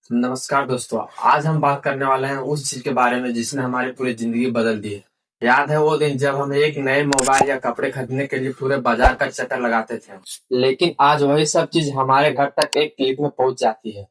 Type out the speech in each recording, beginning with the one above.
नमस्कार दोस्तों। आज हम बात करने वाले हैं उस चीज के बारे में जिसने हमारी पूरी जिंदगी बदल दी है। याद है वो दिन जब हम एक नए मोबाइल या कपड़े खरीदने के लिए पूरे बाजार का चक्कर लगाते थे, लेकिन आज वही सब चीज हमारे घर तक एक क्लिक में पहुंच जाती है।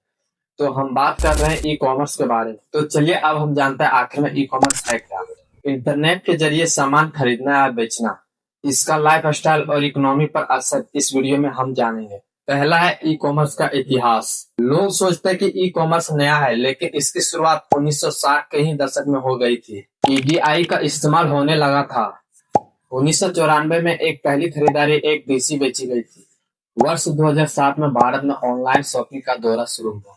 तो हम बात कर रहे हैं ई कॉमर्स के बारे में। तो चलिए अब हम जानते हैं आखिर में ई कॉमर्स है क्या। इंटरनेट के जरिए सामान खरीदना या बेचना, इसका लाइफ स्टाइल और इकोनॉमी पर असर इस वीडियो में हम जानेंगे। पहला है ई कॉमर्स का इतिहास। लोग सोचते हैं कि ई कॉमर्स नया है, लेकिन इसकी शुरुआत 1960 के ही दशक में हो गई थी। ईडीआई का इस्तेमाल होने लगा था। 1994 में एक पहली खरीदारी एक पीसी बेची गई थी। वर्ष 2007 में भारत में ऑनलाइन शॉपिंग का दौरा शुरू हुआ।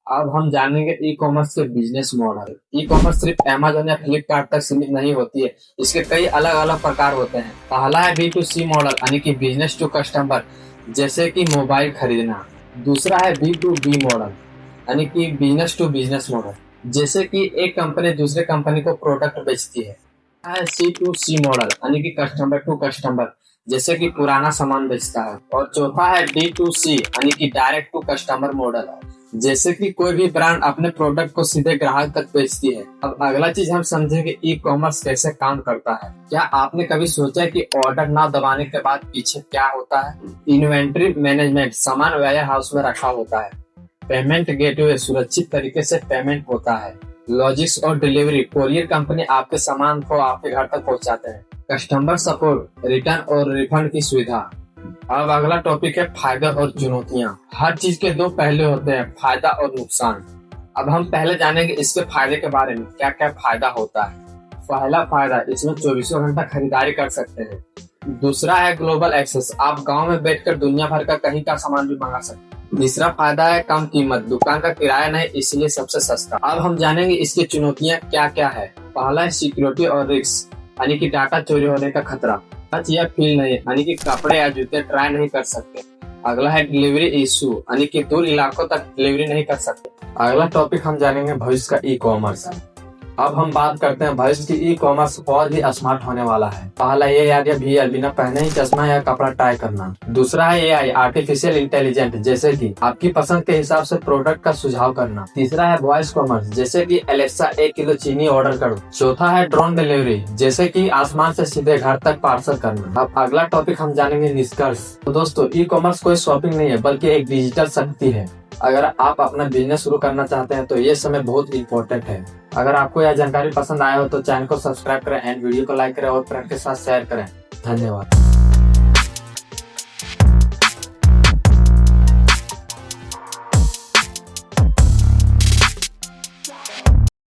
अब हम जानेंगे ई कॉमर्स के बिजनेस मॉडल। ई कॉमर्स सिर्फ अमेजोन या फ्लिपकार्ट तक सीमित नहीं होती है, इसके कई अलग अलग प्रकार होते हैं। पहला है B2C मॉडल यानी कि बिजनेस टू कस्टमर, जैसे कि मोबाइल खरीदना। दूसरा है B2B मॉडल यानी कि बिजनेस टू बिजनेस मॉडल, जैसे कि एक कंपनी दूसरे कंपनी को प्रोडक्ट बेचती है। C2C मॉडल यानी कि कस्टमर टू कस्टमर, जैसे कि पुराना सामान बेचता है। और चौथा है D2C यानी कि डायरेक्ट टू कस्टमर मॉडल, जैसे कि कोई भी ब्रांड अपने प्रोडक्ट को सीधे ग्राहक तक बेचती है। अब अगला चीज हम समझेंगे ई कॉमर्स कैसे काम करता है। क्या आपने कभी सोचा है कि ऑर्डर ना दबाने के बाद पीछे क्या होता है? इन्वेंट्री मैनेजमेंट, सामान वेयर हाउस में रखा होता है। पेमेंट गेटवे, सुरक्षित तरीके से पेमेंट होता है। लॉजिस्टिक्स और डिलीवरी, कोरियर कंपनी आपके सामान को आपके घर तक पहुंचाते हैं। कस्टमर सपोर्ट, रिटर्न और रिफंड की सुविधा। अब अगला टॉपिक है फायदे और चुनौतियां। हर चीज के दो पहलू होते हैं, फायदा और नुकसान। अब हम पहले जानेंगे इसके फायदे के बारे में, क्या क्या फायदा होता है। पहला फायदा, इसमें 24 घंटा खरीदारी कर सकते हैं। दूसरा है ग्लोबल एक्सेस, आप गांव में बैठकर दुनिया भर का कहीं का सामान भी मंगा सकते हैं। तीसरा फायदा है कम कीमत, दुकान का किराया नहीं इसलिए सबसे सस्ता। अब हम जानेंगे इसकी चुनौतियां क्या क्या है। पहला है सिक्योरिटी और रिस्क यानी कि डाटा चोरी होने का खतरा। टच या फील नहीं यानी कि कपड़े या जूते ट्राई नहीं कर सकते। अगला है डिलीवरी इशू यानी कि दूर इलाकों तक डिलीवरी नहीं कर सकते। अगला टॉपिक हम जानेंगे भविष्य का ई कॉमर्स। अब हम बात करते हैं भविष्य की ई कॉमर्स और भी स्मार्ट होने वाला है। पहला ये याद या VR, बिना पहने ही चश्मा या कपड़ा ट्राई करना। दूसरा है AI, आर्टिफिशियल इंटेलिजेंट, जैसे कि आपकी पसंद के हिसाब से प्रोडक्ट का सुझाव करना। तीसरा है वॉइस कॉमर्स, जैसे कि एलेक्सा 1 किलो चीनी ऑर्डर करो। चौथा है ड्रोन डिलीवरी, जैसे कि आसमान से सीधे घर तक पार्सल करना। अब अगला टॉपिक हम जानेंगे निष्कर्ष। तो दोस्तों, ई कॉमर्स कोई शॉपिंग नहीं है बल्कि एक डिजिटल शक्ति है। अगर आप अपना बिजनेस शुरू करना चाहते हैं तो ये समय बहुत इम्पोर्टेंट है। अगर आपको यह जानकारी पसंद आया हो तो चैनल को सब्सक्राइब करें एंड वीडियो को लाइक करें और फ्रेंड के साथ शेयर करें। धन्यवाद।